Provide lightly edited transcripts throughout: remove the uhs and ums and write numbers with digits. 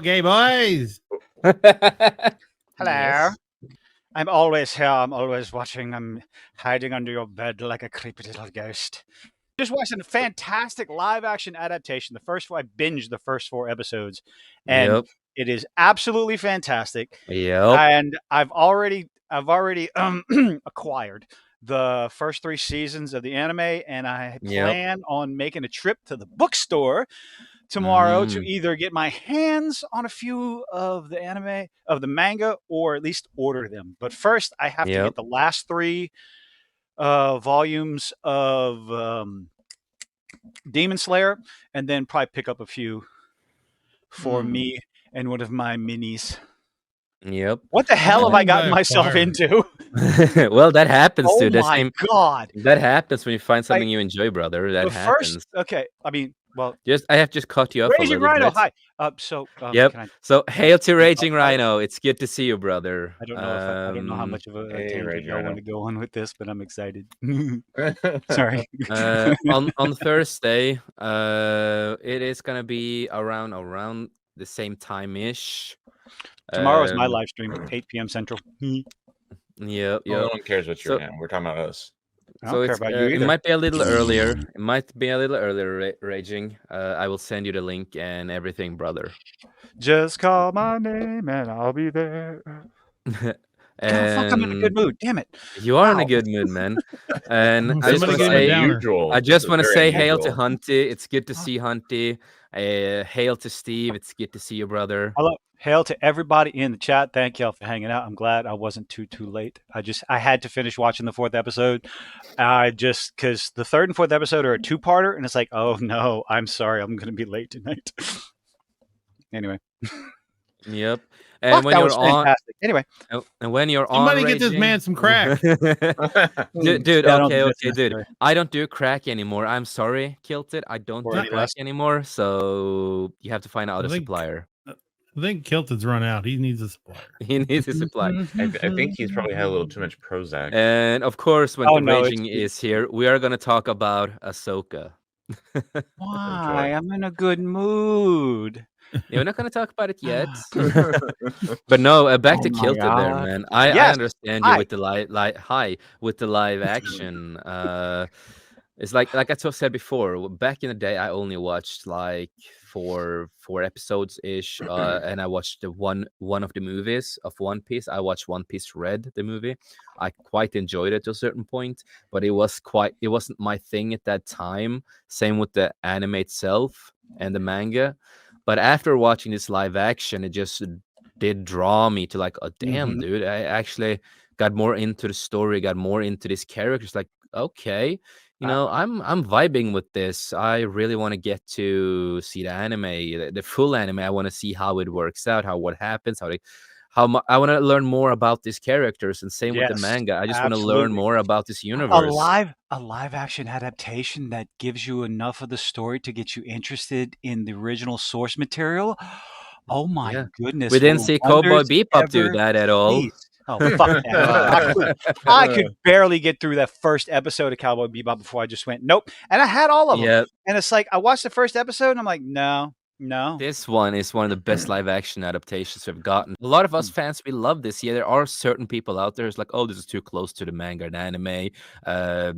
gay boys. Hello. Yes. I'm always here. I'm always watching. I'm hiding under your bed like a creepy little ghost. Just watched a fantastic live action adaptation. I binged the first 4 episodes, and Yep. it is absolutely fantastic. Yep. And I've already acquired the first 3 seasons of the anime, and I plan on making a trip to the bookstore tomorrow to either get my hands on a few of the manga, or at least order them. But first, I have to get the last 3 volumes of Demon Slayer, and then probably pick up a few for me and one of my minis. Yep. What the hell have I gotten myself into? Well, that happens, Oh dude. my God. That happens when you find something you enjoy, brother. That happens. I have just cut you off a Raging little Rhino, bit. hi. Yep. Can I... So, hail to Raging Rhino. It's good to see you, brother. I don't know I don't know how much of a tangent I want to go on with this, but I'm excited. Sorry. On Thursday, it is gonna be around the same time-ish. Tomorrow is my live stream, 8 p.m. Central. Yeah. No one cares what you're in. We're talking about us. I don't care about you either. It might be a little earlier. It might be a little earlier, Raging. I will send you the link and everything, brother. Just call my name and I'll be there. And I'm in a good mood. Damn it. You are in a good mood, man. And I just want to say hail to Hunty. It's good to see Hunty. Hail to Steve. It's good to see you, brother. Hail to everybody in the chat. Thank y'all for hanging out. I'm glad I wasn't too late. I had to finish watching the 4th episode. Because the 3rd and 4th episode are a 2-parter, and it's like, oh no, I'm sorry, I'm going to be late tonight. Anyway. Yep. And when you're on, fantastic. Anyway, and when you're somebody on, get this man some crack, dude. Okay, dude. I don't do crack anymore. I'm sorry, Kilted. I don't do crack anymore. So you have to find out a supplier. I think Kilted's run out. He needs a supplier. He needs a supplier. I think he's probably had a little too much Prozac. And of course, when Raging is here, we are going to talk about Ahsoka. Why? I'm in a good mood. Yeah, we're not going to talk about it yet. But no, back to Kilted there, man. I understand you with the live action. It's like I said before, back in the day, I only watched like four episodes ish, and I watched one of the movies of One Piece. I watched One Piece Red, the movie. I quite enjoyed it to a certain point, but it wasn't my thing at that time. Same with the anime itself and the manga. But after watching this live action, it just did draw me to like, oh damn, dude, I actually got more into the story, got more into these characters. Like, okay. I'm vibing with this. I really want to get to see the anime, the full anime. I want to see how it works out, what happens, I want to learn more about these characters. And same with the manga. I just want to learn more about this universe. A live action adaptation that gives you enough of the story to get you interested in the original source material. Oh my goodness! We didn't see Cowboy Bebop do that at all. Please. Oh, fuck that. I could barely get through that first episode of Cowboy Bebop before I just went, nope. And I had all of them. Yep. And it's like, I watched the first episode and I'm like, no. This one is one of the best live action adaptations we've gotten. A lot of us fans, we love this. Yeah, there are certain people out there who's like, oh, this is too close to the manga and anime.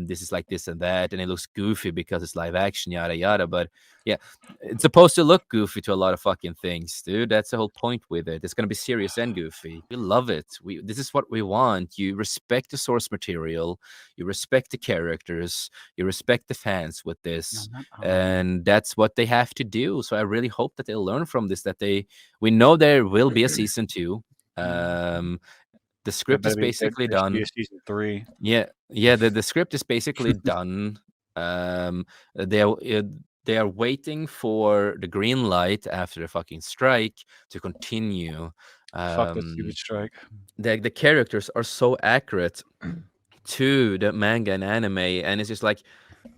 This is like this and that. And it looks goofy because it's live action, yada, yada. But yeah, it's supposed to look goofy to a lot of fucking things, dude. That's the whole point with it. It's going to be serious and goofy. We love it. This is what we want. You respect the source material. You respect the characters. You respect the fans with this. And that's what they have to do. So I really hope that they'll learn from this, we know there will be a season 2. The script is basically done. Season 3. Yeah, the script is basically done. They are waiting for the green light after the fucking strike to continue. Fuck the stupid strike. The characters are so accurate to the manga and anime, and it's just like,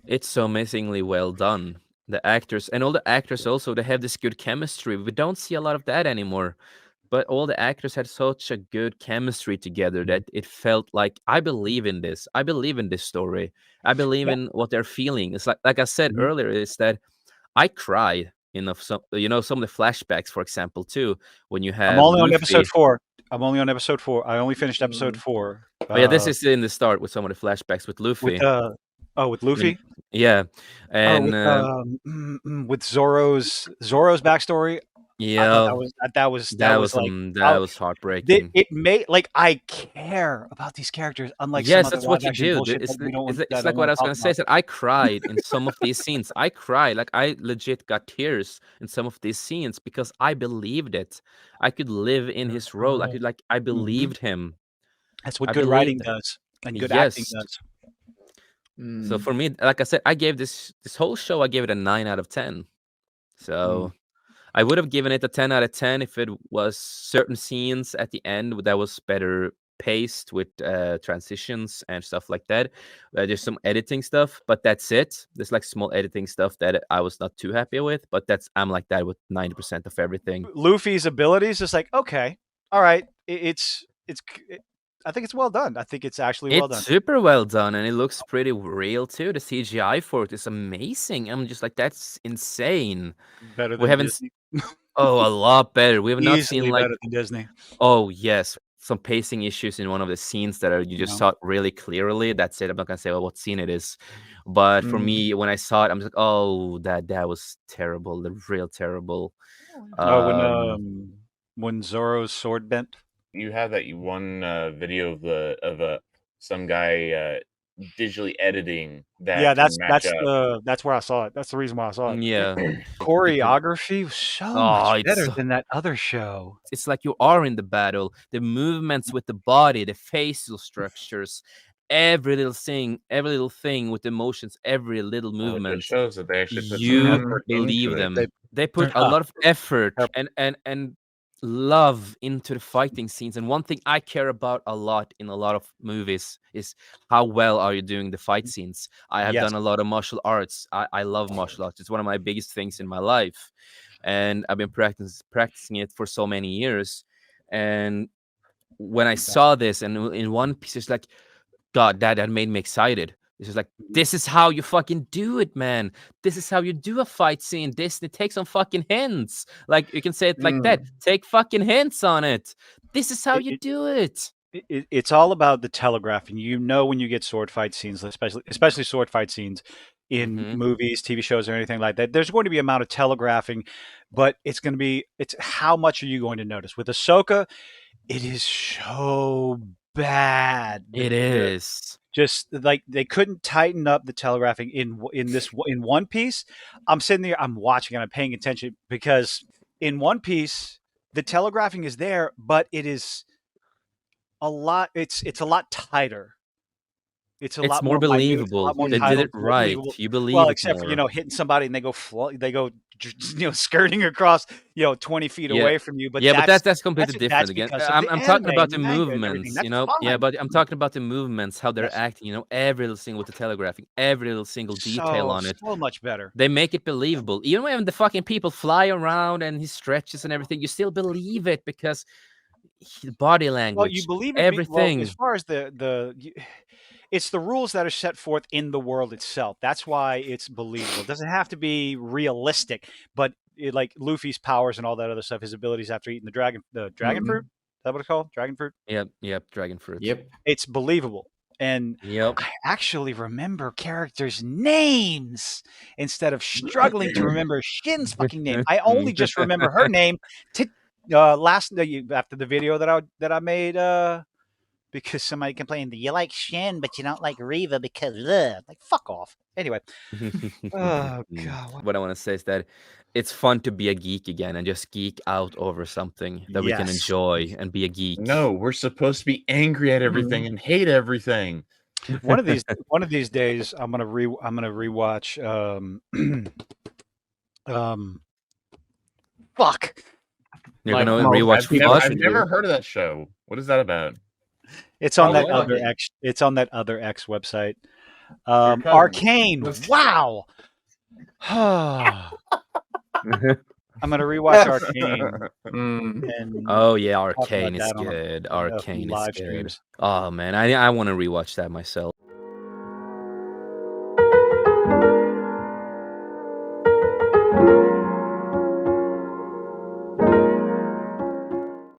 it's so amazingly well done. The actors and all the actors also, they have this good chemistry. We don't see a lot of that anymore, but all the actors had such a good chemistry together that it felt like, I believe in this. I believe in this story. I believe in what they're feeling. It's like I said earlier, is that I cried enough. Some some of the flashbacks, for example, too, when you have I'm only on Luffy. episode 4. I'm only on episode 4. I only finished episode 4. Oh yeah, this is in the start with some of the flashbacks with Luffy. With Luffy. Yeah, and with Zoro's backstory. yeah, that was heartbreaking. It made I care about these characters, unlike yes, some other that's what you do. bullshit It's, that we don't. it's like what I was gonna say. Is that I cried in some of these scenes. I cried, like I legit got tears in some of these scenes because I believed it. I could live in his role. I believed him. That's what good writing does and good acting does. So for me, like I said, I gave this whole show, I gave it a 9 out of 10. So I would have given it a 10 out of 10 if it was certain scenes at the end that was better paced with transitions and stuff like that. There's some editing stuff, but that's it. There's like small editing stuff that I was not too happy with, but I'm like that with 90% of everything. Luffy's abilities is like, okay, all right, I think it's well done. I think it's actually well done. It's super well done, and it looks pretty real too. The CGI for it is amazing. I'm just like, that's insane. Better than Disney. Oh, a lot better. We have not seen better than Disney. Oh yes, some pacing issues in one of the scenes that you just saw it really clearly. That's it. I'm not gonna say what scene it is, but for me, when I saw it, I'm just like, oh, that was terrible. Real terrible. When Zoro's sword bent. You have that one video of some guy digitally editing that. Yeah, that's where I saw it. That's the reason why I saw it. Yeah, choreography was so much better than that other show. It's like you are in the battle. The movements with the body, the facial structures, every little thing with emotions, every little movement. It shows that they actually put you believe them. They put a lot of effort and love into the fighting scenes. And one thing I care about a lot in a lot of movies is how well are you doing the fight scenes. I have done a lot of martial arts. I love martial arts. It's one of my biggest things in my life, and I've been practicing it for so many years. And when I saw this, and in One Piece, it's like, God, that made me excited. It's just like, this is how you fucking do it, man. This is how you do a fight scene. Disney, take some fucking hints. Like, you can say it like that. Take fucking hints on it. This is how you do it. It's all about the telegraphing. When you get sword fight scenes, especially sword fight scenes in movies, TV shows, or anything like that, there's going to be an amount of telegraphing, but it's how much are you going to notice? With Ahsoka, it is so bad. It is. Just like they couldn't tighten up the telegraphing in One Piece. I'm sitting there, I'm watching, and I'm paying attention because in One Piece the telegraphing is there, but it is a lot. It's a lot tighter. It's a lot more believable. They did it right. You believe. Well, except for hitting somebody and they go skirting across 20 feet away from you. But that's completely different again. I'm talking about the movements. But I'm talking about the movements, how they're acting. Every little thing with the telegraphing, every little single detail on it. So much better. They make it believable. Even when the fucking people fly around and he stretches and everything, you still believe it because the body language. Well, you believe it, everything. As far as it's the rules that are set forth in the world itself. That's why it's believable. It doesn't have to be realistic, but like Luffy's powers and all that other stuff, his abilities after eating the dragon fruit. Is that what it's called? Dragon fruit? Yep, dragon fruit. Yep. It's believable. And I actually remember characters' names instead of struggling to remember Shin's fucking name. I only just remember her name after the video that I made because somebody complained that you like Shin, but you don't like Riva because like fuck off. Anyway, oh god. What I want to say is that it's fun to be a geek again and just geek out over something that we can enjoy and be a geek. No, we're supposed to be angry at everything and hate everything. One of these days, I'm gonna rewatch. Fuck. You're gonna rewatch. I've never heard of that show. What is that about? It's on that other X. It's on that other X website. Arcane. Wow. I'm gonna rewatch Arcane. Arcane is good. Arcane is good. Streams. Oh man, I want to rewatch that myself.